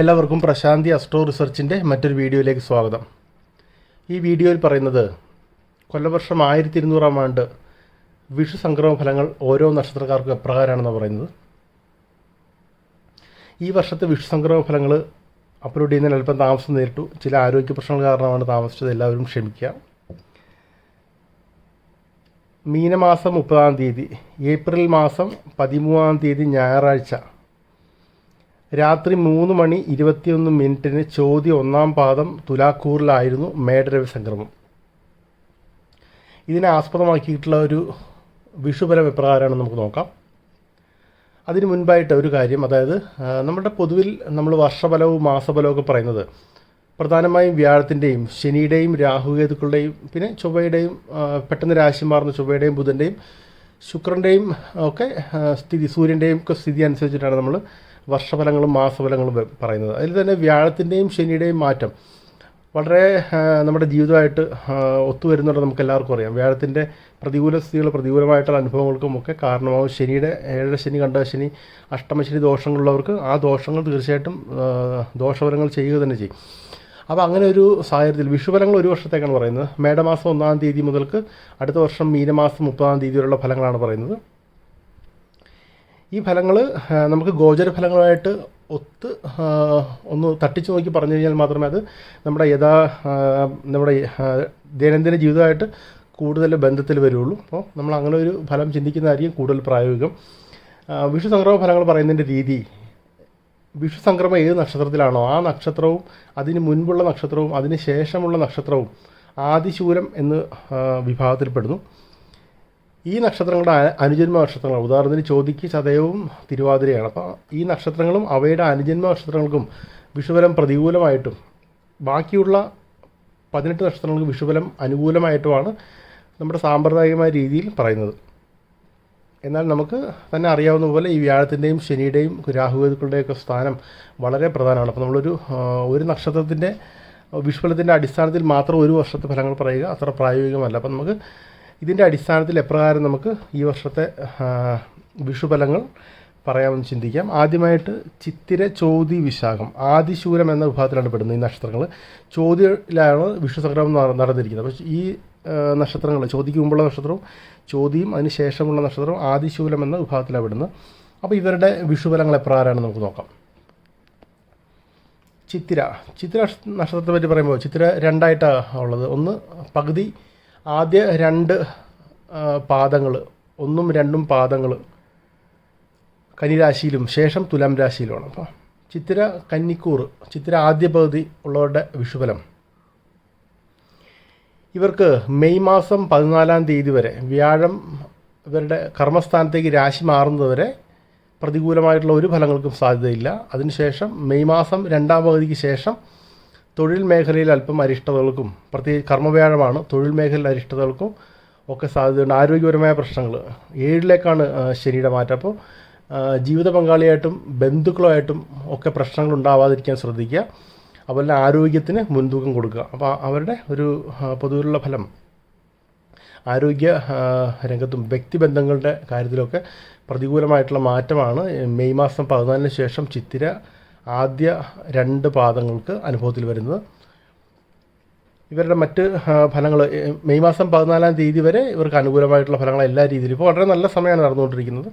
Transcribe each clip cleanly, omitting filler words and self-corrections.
എല്ലാവർക്കും പ്രശാന്തി അസ്ട്രോ റിസർച്ചിൻ്റെ മറ്റൊരു വീഡിയോയിലേക്ക് സ്വാഗതം. ഈ വീഡിയോയിൽ പറയുന്നത് കൊല്ലവർഷം 1200 ആണ്ട് വിഷു സംക്രമ ഫലങ്ങൾ ഓരോ നക്ഷത്രക്കാർക്കും എപ്രകാരമാണെന്ന് പറയുന്നത്. ഈ വർഷത്തെ വിഷു സംക്രമ ഫലങ്ങൾ അപ്ലോഡ് ചെയ്യുന്നതിന് അല്പം താമസം നേരിട്ടു. ചില ആരോഗ്യ പ്രശ്നങ്ങൾ കാരണമാണ് താമസിച്ചത്. എല്ലാവരും ക്ഷമിക്കുക. മീനമാസം 30-ാം തീയതി, ഏപ്രിൽ മാസം 13-ാം തീയതി ഞായറാഴ്ച രാത്രി 3:21 ചോതി 1-ാം പാദം തുലാക്കൂറിലായിരുന്നു മേടരവി സംക്രമം. ഇതിനെ ആസ്പദമാക്കിയിട്ടുള്ള ഒരു വിഷുഫലം എപ്രകാരമാണെന്ന് നമുക്ക് നോക്കാം. അതിന് മുൻപായിട്ട് ഒരു കാര്യം, അതായത് നമ്മുടെ പൊതുവിൽ നമ്മൾ വർഷഫലവും മാസഫലവും ഒക്കെ പറയുന്നത് പ്രധാനമായും വ്യാഴത്തിൻ്റെയും ശനിയുടെയും രാഹുകേതുക്കളുടെയും പിന്നെ ചൊവ്വയുടെയും പെട്ടെന്ന് രാശി മാറുന്ന ചൊവ്വയുടെയും ബുധൻ്റെയും ശുക്രൻ്റെയും ഒക്കെ സ്ഥിതി, സൂര്യൻ്റെയും ഒക്കെ സ്ഥിതി അനുസരിച്ചിട്ടാണ് നമ്മൾ വർഷഫലങ്ങളും മാസഫലങ്ങളും പറയുന്നത്. അതിൽ തന്നെ വ്യാഴത്തിൻ്റെയും ശനിയുടെയും മാറ്റം വളരെ നമ്മുടെ ജീവിതമായിട്ട് ഒത്തുവരുന്നുണ്ട്. നമുക്ക് എല്ലാവർക്കും അറിയാം. വ്യാഴത്തിൻ്റെ പ്രതികൂല സ്ഥിതികൾ പ്രതികൂലമായിട്ടുള്ള അനുഭവങ്ങൾക്കും ഒക്കെ കാരണമാവും. ശനിയുടെ ഏഴരശനി, കണ്ടശനി, അഷ്ടമശനി ദോഷങ്ങളുള്ളവർക്ക് ആ ദോഷങ്ങൾ തീർച്ചയായിട്ടും ദോഷഫലങ്ങൾ ചെയ്യുക തന്നെ ചെയ്യും. അപ്പോൾ അങ്ങനെ ഒരു സാഹചര്യത്തിൽ വിഷുഫലങ്ങൾ ഒരു വർഷത്തേക്കാണ് പറയുന്നത്. മേടമാസം 1-ാം തീയതി മുതൽക്ക് അടുത്ത വർഷം മീനമാസം 30-ാം തീയതി വരെയുള്ള ഫലങ്ങളാണ് പറയുന്നത്. ഈ ഫലങ്ങൾ നമുക്ക് ഗോചര ഫലങ്ങളുമായിട്ട് ഒന്ന് തട്ടിച്ചു നോക്കി പറഞ്ഞു കഴിഞ്ഞാൽ മാത്രമേ അത് നമ്മുടെ ദൈനംദിന ജീവിതമായിട്ട് കൂടുതൽ ബന്ധത്തിൽ വരുള്ളൂ. അപ്പോൾ നമ്മൾ അങ്ങനെ ഒരു ഫലം ചിന്തിക്കുന്നതായിരിക്കും കൂടുതൽ പ്രായോഗികം. വിഷു സംക്രമ ഫലങ്ങൾ പറയുന്നതിൻ്റെ രീതി, വിഷു സംക്രമം ഏത് നക്ഷത്രത്തിലാണോ ആ നക്ഷത്രവും അതിന് മുൻപുള്ള നക്ഷത്രവും അതിന് ശേഷമുള്ള നക്ഷത്രവും ആദിശൂലം എന്ന് വിഭാഗത്തിൽപ്പെടുന്നു. ഈ നക്ഷത്രങ്ങളുടെ അനുജന്മ നക്ഷത്രങ്ങൾ, ഉദാഹരണത്തിന് ചോതിക്ക്, ചതയവും തിരുവാതിരയാണ്. അപ്പോൾ ഈ നക്ഷത്രങ്ങളും അവയുടെ അനുജന്മ നക്ഷത്രങ്ങൾക്കും വിഷുഫലം പ്രതികൂലമായിട്ടും ബാക്കിയുള്ള 18 നക്ഷത്രങ്ങൾക്ക് വിഷുഫലം അനുകൂലമായിട്ടുമാണ് നമ്മുടെ സാമ്പ്രദായികമായ രീതിയിൽ പറയുന്നത്. എന്നാൽ നമുക്ക് തന്നെ അറിയാവുന്ന പോലെ ഈ വ്യാഴത്തിൻ്റെയും ശനിയുടെയും രാഹുകേതുക്കളുടെയൊക്കെ സ്ഥാനം വളരെ പ്രധാനമാണ്. അപ്പോൾ ഒരു നക്ഷത്രത്തിൻ്റെ വിഷുഫലത്തിൻ്റെ അടിസ്ഥാനത്തിൽ മാത്രം ഒരു വർഷത്തെ ഫലങ്ങൾ പറയുക അത്ര പ്രായോഗികമല്ല. അപ്പം നമുക്ക് ഇതിൻ്റെ അടിസ്ഥാനത്തിൽ എപ്രകാരം നമുക്ക് ഈ വർഷത്തെ വിഷുഫലങ്ങൾ പറയാമെന്ന് ചിന്തിക്കാം. ആദ്യമായിട്ട് ചിത്തിര, ചോതി, വിശാഖം, ആദിശൂലം എന്ന വിഭാഗത്തിലാണ് പെടുന്നത് ഈ നക്ഷത്രങ്ങൾ. ചോതിയിലാണ് വിഷു സംക്രമം നടന്നിരിക്കുന്നത്. അപ്പോൾ ഈ നക്ഷത്രങ്ങൾ, ചോതിക്ക് മുമ്പുള്ള നക്ഷത്രവും ചോതിയും അതിന് ശേഷമുള്ള നക്ഷത്രവും ആദിശൂലം എന്ന വിഭാഗത്തിലാണ് പെടുന്നത്. അപ്പോൾ ഇവരുടെ വിഷുഫലങ്ങൾ എപ്രകാരമാണെന്ന് നമുക്ക് നോക്കാം. ചിത്തിര നക്ഷത്രത്തെ പറ്റി പറയുമ്പോൾ ചിത്തിര രണ്ടായിട്ടാണ് ഉള്ളത്. ഒന്ന് പകുതി, ആദ്യ 2 പാദങ്ങൾ, 1ഉം 2ഉം പാദങ്ങൾ കന്നിരാശിയിലും ശേഷം തുലാം രാശിയിലുമാണ്. അപ്പോൾ ചിത്തിര കന്നിക്കൂർ, ചിത്തിര ആദ്യ പകുതി ഉള്ളവരുടെ വിഷുഫലം, ഇവർക്ക് മെയ് മാസം 14-ാം തീയതി വരെ വ്യാഴം ഇവരുടെ കർമ്മസ്ഥാനത്തേക്ക് രാശി മാറുന്നതുവരെ പ്രതികൂലമായിട്ടുള്ള ഒരു ഫലങ്ങൾക്കും സാധ്യതയില്ല. അതിനുശേഷം മെയ് മാസം 2-ാം പകുതിക്ക് ശേഷം തൊഴിൽ മേഖലയിൽ അല്പം അരിഷ്ടതകൾക്കും, പ്രത്യേകിച്ച് കർമ്മവ്യാഴമാണ്, തൊഴിൽ മേഖലയിൽ അരിഷ്ടതകൾക്കും ഒക്കെ സാധ്യതയുണ്ട്. ആരോഗ്യപരമായ പ്രശ്നങ്ങൾ, 7-ലേക്കാണ് ശനിയുടെ മാറ്റം. അപ്പോൾ ജീവിത പങ്കാളിയായിട്ടും ബന്ധുക്കളുമായിട്ടും ഒക്കെ പ്രശ്നങ്ങൾ ഉണ്ടാവാതിരിക്കാൻ ശ്രദ്ധിക്കുക. അതുപോലെ ആരോഗ്യത്തിന് മുൻതൂക്കം കൊടുക്കുക. അപ്പോൾ അവരുടെ ഒരു പൊതുവിലുള്ള ഫലം ആരോഗ്യ രംഗത്തും വ്യക്തിബന്ധങ്ങളുടെ കാര്യത്തിലൊക്കെ പ്രതികൂലമായിട്ടുള്ള മാറ്റമാണ് മെയ് മാസം 14-ന് ശേഷം ചിത്തിര ആദ്യ 2 പാദങ്ങൾക്ക് അനുഭവത്തിൽ വരുന്നത്. ഇവരുടെ മറ്റ് ഫലങ്ങൾ മെയ് മാസം 14-ാം തീയതി വരെ ഇവർക്ക് അനുകൂലമായിട്ടുള്ള ഫലങ്ങൾ എല്ലാ രീതിയിലും ഇപ്പോൾ വളരെ നല്ല സമയമാണ് നടന്നുകൊണ്ടിരിക്കുന്നത്.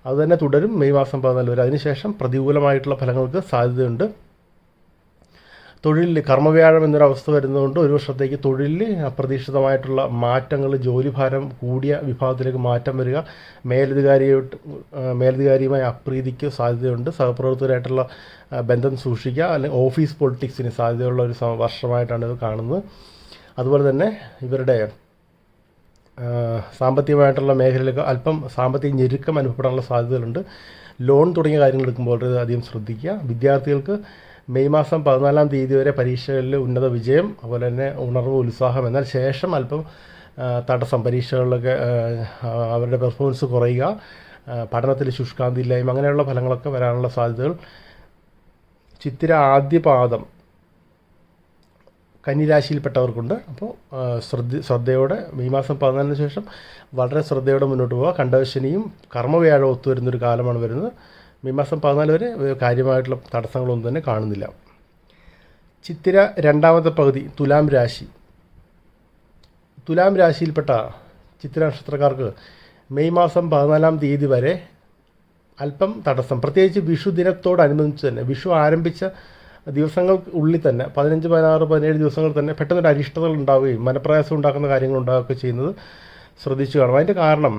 അതുതന്നെ തുടരും മെയ് മാസം 14 വരെ. അതിനുശേഷം പ്രതികൂലമായിട്ടുള്ള ഫലങ്ങൾക്ക് സാധ്യതയുണ്ട്. തൊഴിലിൽ കർമ്മവ്യാഴം എന്നൊരവസ്ഥ വരുന്നതുകൊണ്ട് ഒരു വർഷത്തേക്ക് തൊഴിലിൽ അപ്രതീക്ഷിതമായിട്ടുള്ള മാറ്റങ്ങൾ, ജോലിഭാരം കൂടിയ വിഭാഗത്തിലേക്ക് മാറ്റം വരിക, മേലധികാരിയുമായ അപ്രീതിക്ക് സാധ്യതയുണ്ട്. സഹപ്രവർത്തകരായിട്ടുള്ള ബന്ധം സൂക്ഷിക്കുക, അല്ലെങ്കിൽ ഓഫീസ് പൊളിറ്റിക്സിന് സാധ്യതയുള്ള ഒരു വർഷമായിട്ടാണ് ഇത് കാണുന്നത്. അതുപോലെ തന്നെ ഇവരുടെ സാമ്പത്തികമായിട്ടുള്ള മേഖലയിലൊക്കെ അല്പം സാമ്പത്തിക ഞെരുക്കം അനുഭവപ്പെടാനുള്ള സാധ്യതകളുണ്ട്. ലോൺ തുടങ്ങിയ കാര്യങ്ങൾ എടുക്കുമ്പോൾ അധികം ശ്രദ്ധിക്കുക. വിദ്യാർത്ഥികൾക്ക് മെയ് മാസം 14-ാം തീയതി വരെ പരീക്ഷകളിൽ ഉന്നത വിജയം, അതുപോലെ തന്നെ ഉണർവ്, ഉത്സാഹം. എന്നാൽ ശേഷം അല്പം തടസ്സം, പരീക്ഷകളിലൊക്കെ അവരുടെ പെർഫോമൻസ് കുറയുക, പഠനത്തിൽ ശുഷ്കാന്തിയില്ലായ്മ, അങ്ങനെയുള്ള ഫലങ്ങളൊക്കെ വരാനുള്ള സാധ്യതകൾ. ചിത്തിര ആദ്യ പാദം കന്നിരാശിയിൽപ്പെട്ടവർക്കുണ്ട്. അപ്പോൾ ശ്രദ്ധയോടെ മെയ് മാസം 14-ന് ശേഷം വളരെ ശ്രദ്ധയോടെ മുന്നോട്ട് പോവുക. കണ്ടശനിയും കർമ്മവ്യാഴം ഒത്തുവരുന്നൊരു കാലമാണ് വരുന്നത്. മെയ് മാസം 14 വരെ കാര്യമായിട്ടുള്ള തടസ്സങ്ങളൊന്നും തന്നെ കാണുന്നില്ല. ചിത്തിര രണ്ടാമത്തെ പകുതി തുലാം രാശി. തുലാം രാശിയിൽപ്പെട്ട ചിത്തിര നക്ഷത്രക്കാർക്ക് മെയ് മാസം 14-ാം തീയതി വരെ അല്പം തടസ്സം, പ്രത്യേകിച്ച് വിഷു ദിനത്തോടനുബന്ധിച്ച് തന്നെ വിഷു ആരംഭിച്ച ദിവസങ്ങൾക്കുള്ളിൽ തന്നെ 15, 16, 17 ദിവസങ്ങൾ തന്നെ പെട്ടെന്നൊരു അരിഷ്ടതകൾ ഉണ്ടാവുകയും മനപ്രയാസം ഉണ്ടാക്കുന്ന കാര്യങ്ങൾ ഉണ്ടാവുകയൊക്കെ ചെയ്യുന്നത് ശ്രദ്ധിച്ചു കാണും. അതിൻ്റെ കാരണം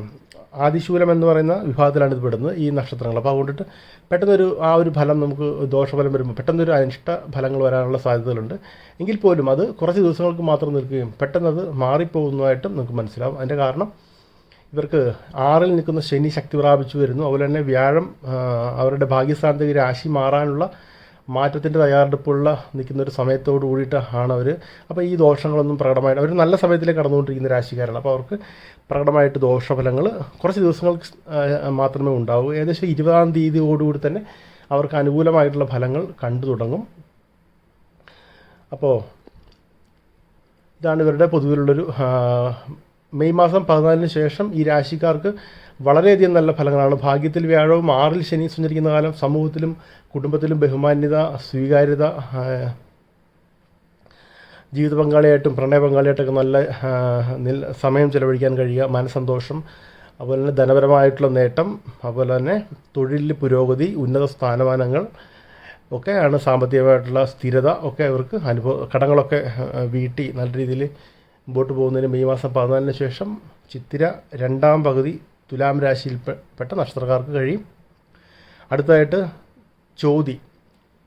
ആദിശൂലം എന്ന് പറയുന്ന വിഭാഗത്തിലാണ് ഇത് പെടുന്നത് ഈ നക്ഷത്രങ്ങൾ. അപ്പോൾ അതുകൊണ്ടിട്ട് പെട്ടെന്നൊരു ഒരു ഫലം നമുക്ക് ദോഷഫലം വരുമ്പോൾ പെട്ടെന്നൊരു അനിഷ്ട ഫലങ്ങൾ വരാനുള്ള സാധ്യതകളുണ്ട്. എങ്കിൽ പോലും അത് കുറച്ച് ദിവസങ്ങൾക്ക് മാത്രം നിൽക്കുകയും പെട്ടെന്നത് മാറിപ്പോകുന്നതായിട്ടും നമുക്ക് മനസ്സിലാവും. അതിൻ്റെ കാരണം ഇവർക്ക് 6-ൽ നിൽക്കുന്ന ശനി ശക്തി പ്രാപിച്ചു വരുന്നു. അതുപോലെ തന്നെ വ്യാഴം അവരുടെ ഭാഗ്യസ്ഥാനത്തേക്ക് രാശി മാറാനുള്ള മാറ്റത്തിൻ്റെ തയ്യാറെടുപ്പുള്ള നിൽക്കുന്നൊരു സമയത്തോട് കൂടിയിട്ടാണ് അവർ. അപ്പോൾ ഈ ദോഷങ്ങളൊന്നും പ്രകടമായിട്ട് അവർ നല്ല സമയത്തിലേക്ക് കടന്നുകൊണ്ടിരിക്കുന്ന രാശിക്കാരാണ്. അപ്പോൾ അവർക്ക് പ്രകടമായിട്ട് ദോഷഫലങ്ങൾ കുറച്ച് ദിവസങ്ങൾക്ക് മാത്രമേ ഉണ്ടാവൂ. ഏകദേശം 20-ാം തീയതിയോടുകൂടി തന്നെ അവർക്ക് അനുകൂലമായിട്ടുള്ള ഫലങ്ങൾ കണ്ടു തുടങ്ങും. അപ്പോൾ ഇതാണ് ഇവരുടെ പൊതുവിലുള്ളൊരു മെയ് മാസം 14-ന് ശേഷം ഈ രാശിക്കാർക്ക് വളരെയധികം നല്ല ഫലങ്ങളാണ്. ഭാഗ്യത്തിൽ വ്യാഴവും 6-ൽ ശനി സഞ്ചരിക്കുന്ന കാലം സമൂഹത്തിലും കുടുംബത്തിലും ബഹുമാന്യത, സ്വീകാര്യത, ജീവിത പങ്കാളിയായിട്ടും പ്രണയ പങ്കാളിയായിട്ടൊക്കെ നല്ല സമയം ചിലവഴിക്കാൻ കഴിയുക, മനസ്സന്തോഷം, അതുപോലെ തന്നെ ധനപരമായിട്ടുള്ള നേട്ടം, അതുപോലെ തന്നെ തൊഴിലിൽ പുരോഗതി, ഉന്നത സ്ഥാനമാനങ്ങൾ ഒക്കെയാണ്. സാമ്പത്തികമായിട്ടുള്ള സ്ഥിരത ഒക്കെ അവർക്ക് കടങ്ങളൊക്കെ വീട്ടി നല്ല രീതിയിൽ മുമ്പോട്ട് പോകുന്നതിന് മെയ് മാസം 14-ന് ശേഷം ചിത്തിര രണ്ടാം പകുതി തുലാം രാശിയിൽപ്പെട്ട നക്ഷത്രക്കാർക്ക് കഴിയും. അടുത്തതായിട്ട് ചോതി.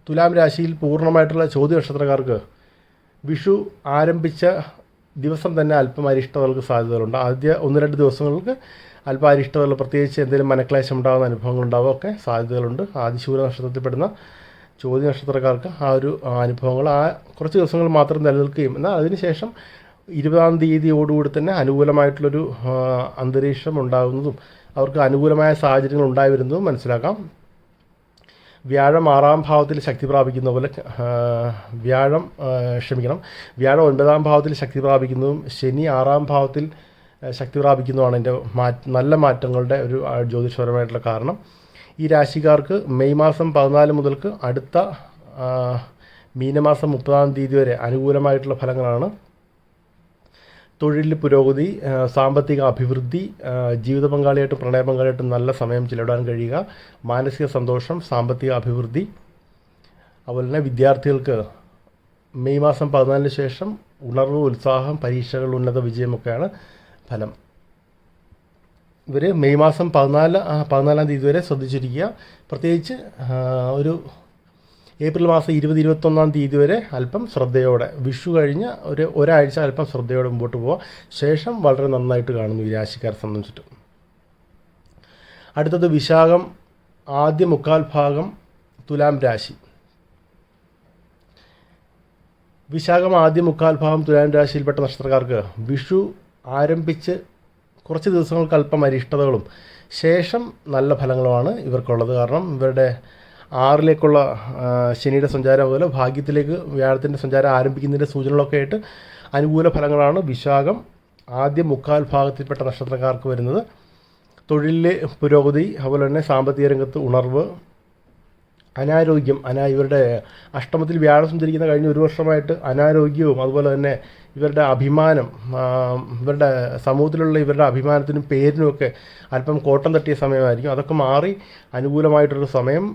തുലാം രാശിയിൽ പൂർണ്ണമായിട്ടുള്ള ചോതി നക്ഷത്രക്കാർക്ക് വിഷു ആരംഭിച്ച ദിവസം തന്നെ അല്പം അരിഷ്ടതകൾക്ക് സാധ്യതകളുണ്ട്. ആദ്യ 1-2 ദിവസങ്ങൾക്ക് അല്പം അരിഷ്ടതകൾ, പ്രത്യേകിച്ച് എന്തെങ്കിലും മനക്ലേശം ഉണ്ടാകുന്ന അനുഭവങ്ങൾ ഉണ്ടാവുക ഒക്കെ സാധ്യതകളുണ്ട്. ആദിശൂല നക്ഷത്രത്തിൽപ്പെടുന്ന ചോതി നക്ഷത്രക്കാർക്ക് ആ ഒരു അനുഭവങ്ങൾ കുറച്ച് ദിവസങ്ങൾ മാത്രം നിലനിൽക്കുകയും എന്നാൽ അതിനുശേഷം 20-ാം തീയതിയോടുകൂടി തന്നെ അനുകൂലമായിട്ടുള്ളൊരു അന്തരീക്ഷം ഉണ്ടാകുന്നതും അവർക്ക് അനുകൂലമായ സാഹചര്യങ്ങൾ ഉണ്ടായി വരുന്നതും മനസ്സിലാക്കാം. വ്യാഴം 6-ാം ഭാവത്തിൽ ശക്തി പ്രാപിക്കുന്ന പോലെ വ്യാഴം 9-ാം ഭാവത്തിൽ ശക്തി പ്രാപിക്കുന്നതും ശനി 6-ാം ഭാവത്തിൽ ശക്തി പ്രാപിക്കുന്നതുമാണ് എൻ്റെ നല്ല മാറ്റങ്ങളുടെ ഒരു ജ്യോതിഷപരമായിട്ടുള്ള കാരണം. ഈ രാശിക്കാർക്ക് മെയ് മാസം 14 മുതൽക്ക് അടുത്ത മീനമാസം 30-ാം തീയതി വരെ അനുകൂലമായിട്ടുള്ള ഫലങ്ങളാണ്. തൊഴിലിൽ പുരോഗതി, സാമ്പത്തിക അഭിവൃദ്ധി, ജീവിത പങ്കാളിയായിട്ടും പ്രണയ പങ്കാളിയായിട്ടും നല്ല സമയം ചിലവിടാൻ കഴിയുക, മാനസിക സന്തോഷം, സാമ്പത്തിക അഭിവൃദ്ധി. അതുപോലെ തന്നെ വിദ്യാർത്ഥികൾക്ക് മെയ് മാസം 14-ന് ശേഷം ഉണർവ്, ഉത്സാഹം, പരീക്ഷകൾ, ഉന്നത വിജയമൊക്കെയാണ് ഫലം. ഇവർ മെയ് മാസം 14-ാം തീയതി വരെ ശ്രദ്ധിച്ചിരിക്കുക. പ്രത്യേകിച്ച് ഒരു ഏപ്രിൽ മാസം 20-21-ാം തീയതി വരെ അല്പം ശ്രദ്ധയോടെ, വിഷു കഴിഞ്ഞ് ഒരാഴ്ച അല്പം ശ്രദ്ധയോടെ മുമ്പോട്ട് പോവുക. ശേഷം വളരെ നന്നായിട്ട് കാണുന്നു ഈ രാശിക്കാരെ സംബന്ധിച്ചിട്ട്. അടുത്തത് വിശാഖം ആദ്യ 1/4 ഭാഗം തുലാം രാശി. വിശാഖം ആദ്യ 1/4 ഭാഗം തുലാം രാശിയിൽപ്പെട്ട നക്ഷത്രക്കാർക്ക് വിഷു ആരംഭിച്ച് കുറച്ച് ദിവസങ്ങൾക്ക് അല്പം അരിഷ്ടതകളും ശേഷം നല്ല ഫലങ്ങളുമാണ് ഇവർക്കുള്ളത്. കാരണം ഇവരുടെ 6-ലേക്കുള്ള ശനിയുടെ സഞ്ചാരം, അതുപോലെ ഭാഗ്യത്തിലേക്ക് വ്യാഴത്തിൻ്റെ സഞ്ചാരം ആരംഭിക്കുന്നതിൻ്റെ സൂചനകളൊക്കെ ആയിട്ട് അനുകൂല ഫലങ്ങളാണ് വിശാഖം ആദ്യ 1/4 ഭാഗത്തിൽപ്പെട്ട നക്ഷത്രക്കാർക്ക് വരുന്നത്. തൊഴിലിലെ പുരോഗതി, അതുപോലെ തന്നെ സാമ്പത്തിക രംഗത്ത് ഉണർവ്, അനാരോഗ്യം, ഇവരുടെ അഷ്ടമത്തിൽ വ്യാഴം സഞ്ചരിക്കുന്ന കഴിഞ്ഞ 1 വർഷമായിട്ട് അനാരോഗ്യവും അതുപോലെ തന്നെ ഇവരുടെ അഭിമാനം, ഇവരുടെ സമൂഹത്തിലുള്ള ഇവരുടെ അഭിമാനത്തിനും പേരിനുമൊക്കെ അല്പം കോട്ടം തട്ടിയ സമയമായിരിക്കും. അതൊക്കെ മാറി അനുകൂലമായിട്ടൊരു സമയം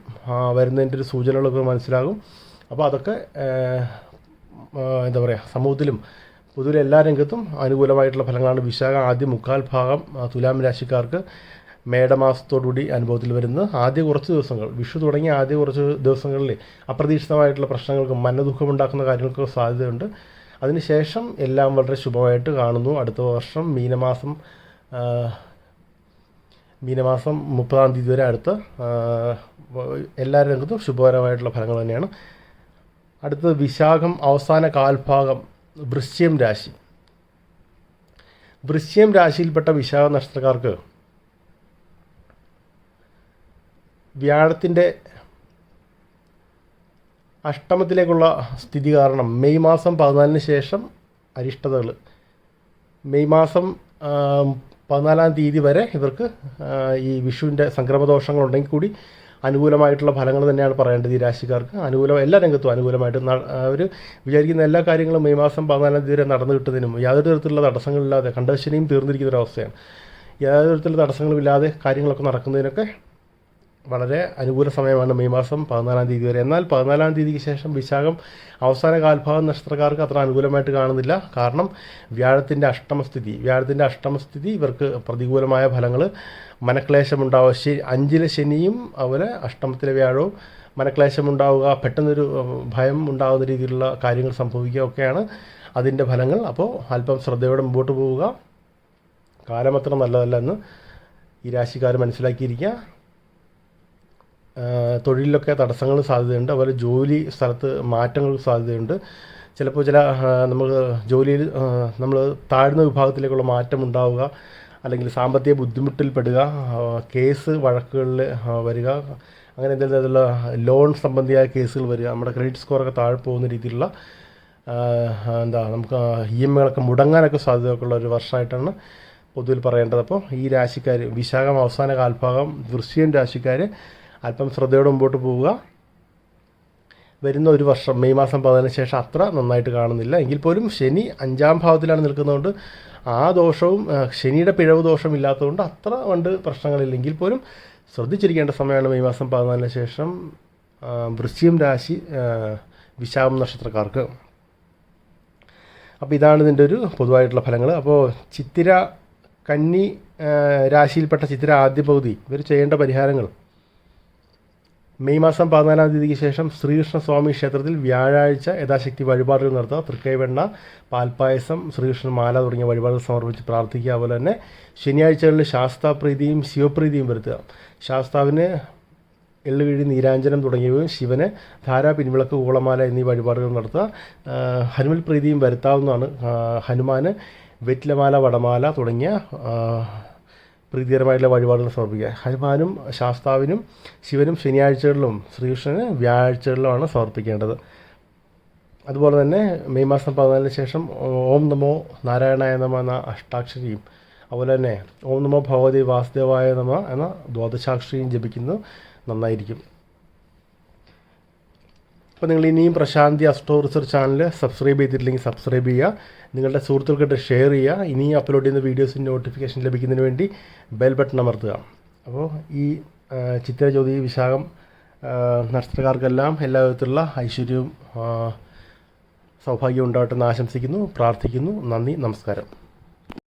വരുന്നതിൻ്റെ ഒരു സൂചനകളൊക്കെ മനസ്സിലാകും. അപ്പോൾ അതൊക്കെ എന്താ പറയുക, സമൂഹത്തിലും പൊതുവെ എല്ലാ രംഗത്തും അനുകൂലമായിട്ടുള്ള ഫലങ്ങളാണ് വിശാഖം ആദ്യ 1/4 ഭാഗം തുലാം രാശിക്കാർക്ക് മേടമാസത്തോടുകൂടി അനുഭവത്തിൽ വരുന്നത്. ആദ്യ കുറച്ച് ദിവസങ്ങൾ, വിഷു തുടങ്ങിയ ആദ്യ കുറച്ച് ദിവസങ്ങളിൽ അപ്രതീക്ഷിതമായിട്ടുള്ള പ്രശ്നങ്ങൾക്കും മനദുഃഖമുണ്ടാക്കുന്ന കാര്യങ്ങൾക്കൊക്കെ സാധ്യതയുണ്ട്. അതിനുശേഷം എല്ലാം വളരെ ശുഭമായിട്ട് കാണുന്നു. അടുത്ത വർഷം മീനമാസം 30-ാം തീയതി വരെ അടുത്ത എല്ലാ രംഗത്തും ശുഭകരമായിട്ടുള്ള ഫലങ്ങൾ തന്നെയാണ്. അടുത്തത് വിശാഖം അവസാന കാൽഭാഗം വൃശ്ചികം രാശി. വൃശ്ചികം രാശിയിൽപ്പെട്ട വിശാഖ നക്ഷത്രക്കാർക്ക് വ്യാഴത്തിൻ്റെ അഷ്ടമത്തിലേക്കുള്ള സ്ഥിതി കാരണം മെയ് മാസം 14-ന് ശേഷം അരിഷ്ടതകൾ, മെയ് മാസം 14-ാം തീയതി വരെ ഇവർക്ക് ഈ വിഷുവിൻ്റെ സംക്രമദോഷങ്ങളുണ്ടെങ്കിൽ കൂടി അനുകൂലമായിട്ടുള്ള ഫലങ്ങൾ തന്നെയാണ് പറയേണ്ടത്. ഈ രാശിക്കാർക്ക് എല്ലാ രംഗത്തും അനുകൂലമായിട്ട് അവർ വിചാരിക്കുന്ന എല്ലാ കാര്യങ്ങളും മെയ് മാസം 14 തീയതി വരെ നടന്നു കിട്ടുന്നതിനും യാതൊരു തരത്തിലുള്ള തടസ്സങ്ങളില്ലാതെ കണ്ടശനിയും തീർന്നിരിക്കുന്ന ഒരവസ്ഥയാണ്. യാതൊരു തരത്തിലുള്ള തടസ്സങ്ങളില്ലാതെ കാര്യങ്ങളൊക്കെ നടക്കുന്നതിനൊക്കെ വളരെ അനുകൂല സമയമാണ് മെയ് മാസം 14 തീയതി വരെ. എന്നാൽ 14 തീയതിക്ക് ശേഷം വിശാഖം അവസാന കാൽഭാഗം നക്ഷത്രക്കാർക്ക് അത്ര അനുകൂലമായിട്ട് കാണുന്നില്ല. കാരണം വ്യാഴത്തിൻ്റെ അഷ്ടമസ്ഥിതി ഇവർക്ക് പ്രതികൂലമായ ഫലങ്ങൾ, മനക്ലേശമുണ്ടാവുക, 5-ലെ ശനിയും അതുപോലെ അഷ്ടമത്തിലെ വ്യാഴവും മനക്ലേശമുണ്ടാവുക, പെട്ടെന്നൊരു ഭയം ഉണ്ടാകുന്ന രീതിയിലുള്ള കാര്യങ്ങൾ സംഭവിക്കുക ഒക്കെയാണ് അതിൻ്റെ ഫലങ്ങൾ. അപ്പോൾ അല്പം ശ്രദ്ധയോടെ മുമ്പോട്ട് പോവുക. കാലം അത്ര നല്ലതല്ല എന്ന് ഈ രാശിക്കാർ മനസ്സിലാക്കിയിരിക്കുക. തൊഴിലിലൊക്കെ തടസ്സങ്ങൾ സാധ്യതയുണ്ട്. അതുപോലെ ജോലി സ്ഥലത്ത് മാറ്റങ്ങൾക്ക് സാധ്യതയുണ്ട്. ചിലപ്പോൾ നമുക്ക് ജോലിയിൽ നമ്മൾ താഴ്ന്ന വിഭാഗത്തിലേക്കുള്ള മാറ്റം ഉണ്ടാവുക, അല്ലെങ്കിൽ സാമ്പത്തിക ബുദ്ധിമുട്ടിൽ പെടുക, കേസ് വഴക്കുകളിൽ വരിക, അങ്ങനെ എന്തെങ്കിലും തരത്തിലുള്ള ലോൺ സംബന്ധിയായ കേസുകൾ വരിക, നമ്മുടെ ക്രെഡിറ്റ് സ്കോറൊക്കെ താഴെ പോകുന്ന രീതിയിലുള്ള നമുക്ക് EMIകളൊക്കെ മുടങ്ങാനൊക്കെ സാധ്യതയൊക്കെ ഉള്ള ഒരു വർഷമായിട്ടാണ് പൊതുവിൽ പറയേണ്ടത്. അപ്പോൾ ഈ രാശിക്കാർ വിശാഖം അവസാന കാൽഭാഗം വൃശ്ചികം രാശിക്കാർ അല്പം ശ്രദ്ധയോടെ മുമ്പോട്ട് പോവുക. വരുന്ന ഒരു വർഷം മെയ് മാസം 14 ശേഷം അത്ര നന്നായിട്ട് കാണുന്നില്ല. എങ്കിൽ പോലും ശനി 5-ാം ഭാവത്തിലാണ് നിൽക്കുന്നതുകൊണ്ട് ആ ദോഷവും ശനിയുടെ പിഴവ് ദോഷം ഇല്ലാത്തതുകൊണ്ട് അത്ര കണ്ട് പ്രശ്നങ്ങളില്ലെങ്കിൽ പോലും ശ്രദ്ധിച്ചിരിക്കേണ്ട സമയമാണ് മെയ് മാസം 14 ശേഷം വൃശ്ചികം രാശി വിശാഖം നക്ഷത്രക്കാർക്ക്. അപ്പോൾ ഇതാണ് ഇതിൻ്റെ ഒരു പൊതുവായിട്ടുള്ള ഫലങ്ങൾ. അപ്പോൾ ചിത്തിര കന്നി രാശിയിൽപ്പെട്ട ചിത്തിര ആദ്യ പകുതി ഇവർ ചെയ്യേണ്ട പരിഹാരങ്ങൾ: മെയ് മാസം 14 തീയതിക്ക് ശേഷം ശ്രീകൃഷ്ണസ്വാമി ക്ഷേത്രത്തിൽ വ്യാഴാഴ്ച യഥാശക്തി വഴിപാടുകൾ നടത്തുക. തൃക്കൈവെണ്ണ, പാൽപ്പായസം, ശ്രീകൃഷ്ണൻ മാല തുടങ്ങിയ വഴിപാടുകൾ സമർപ്പിച്ച് പ്രാർത്ഥിക്കുക. അതുപോലെ തന്നെ ശനിയാഴ്ചകളിൽ ശാസ്താപ്രീതിയും ശിവപ്രീതിയും വരുത്തുക. ശാസ്താവിന് എള്ളുകിഴി, നീരാഞ്ജനം തുടങ്ങിയവയും ശിവന് ധാര, പിൻവിളക്ക്, കൂളമാല എന്നീ വഴിപാടുകൾ നടത്തുക. ഹനുമൽ പ്രീതിയും വരുത്താവുന്നതാണ്. ഹനുമാന് വെറ്റിലമാല, വടമാല തുടങ്ങിയ പ്രീതികരമായിട്ടുള്ള വഴിപാടുകൾ സമർപ്പിക്കുക. ഹനുമാനും ശാസ്താവിനും ശിവനും ശനിയാഴ്ചകളിലും ശ്രീകൃഷ്ണന് വ്യാഴാഴ്ചകളിലുമാണ് സമർപ്പിക്കേണ്ടത്. അതുപോലെ തന്നെ മെയ് മാസം 14 ശേഷം ഓം നമോ നാരായണായ നമ എന്ന അഷ്ടാക്ഷരിയും അതുപോലെ തന്നെ ഓം നമോ ഭഗവതി വാസുദേവായ നമ എന്ന ദ്വാദശാക്ഷരിയും ജപിക്കുന്നത് നന്നായിരിക്കും. അപ്പോൾ നിങ്ങൾ ഇനിയും പ്രശാന്തി അസ്ട്രോ റിസർച്ച് ചാനൽ സബ്സ്ക്രൈബ് ചെയ്തിട്ടില്ലെങ്കിൽ സബ്സ്ക്രൈബ് ചെയ്യുക. നിങ്ങളുടെ സുഹൃത്തുക്കൾക്ക് ഷെയർ ചെയ്യുക. ഇനിയും അപ്ലോഡ് ചെയ്യുന്ന വീഡിയോസിൻ്റെ നോട്ടിഫിക്കേഷൻ ലഭിക്കുന്നതിന് വേണ്ടി ബെൽ ബട്ടൺ അമർത്തുക. അപ്പോൾ ഈ ചിത്തിര, ജ്യോതി, വിശാഖം നക്ഷത്രക്കാർക്കെല്ലാം എല്ലാ വിധത്തിലുള്ള ഐശ്വര്യവും സൗഭാഗ്യവും ഉണ്ടാവട്ടെ എന്ന് ആശംസിക്കുന്നു, പ്രാർത്ഥിക്കുന്നു. നന്ദി, നമസ്കാരം.